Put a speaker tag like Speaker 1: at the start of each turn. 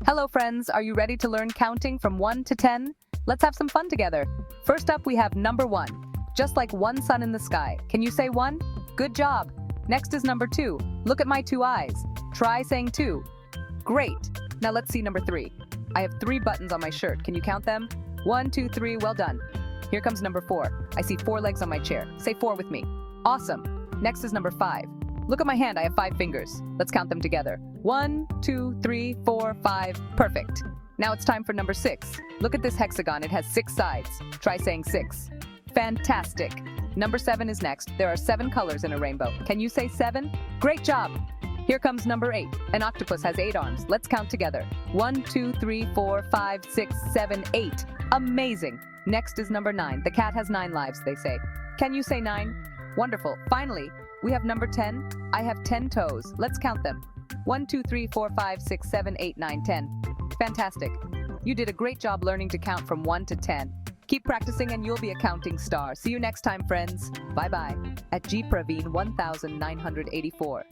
Speaker 1: Hello friends, are you ready to learn counting from 1 to 10? Let's have some fun together. First up we have number 1. Just like one sun in the sky. Can you say 1? Good job. Next is number 2. Look at my 2 eyes. Try saying 2. Great. Now let's see number 3. I have 3 buttons on my shirt. Can you count them? 1, 2, 3, well done. Here comes number 4. I see 4 legs on my chair. Say 4 with me. Awesome. Next is number 5. Look at my hand, I have 5 fingers. Let's count them together. 1, 2, 3, 4, 5. Perfect. Now it's time for number 6. Look at this hexagon, it has 6 sides. Try saying 6. Fantastic. Number 7 is next. There are 7 colors in a rainbow. Can you say 7? Great job. Here comes number 8. An octopus has 8 arms. Let's count together. 1, 2, 3, 4, 5, 6, 7, 8. Amazing. Next is number 9. The cat has 9 lives, they say. Can you say 9? Wonderful. Finally, we have number 10. I have 10 toes. Let's count them. 1, 2, 3, 4, 5, 6, 7, 8, 9, 10. Fantastic. You did a great job learning to count from 1 to 10. Keep practicing and you'll be a counting star. See you next time, friends. Bye-bye. At G Praveen 1984.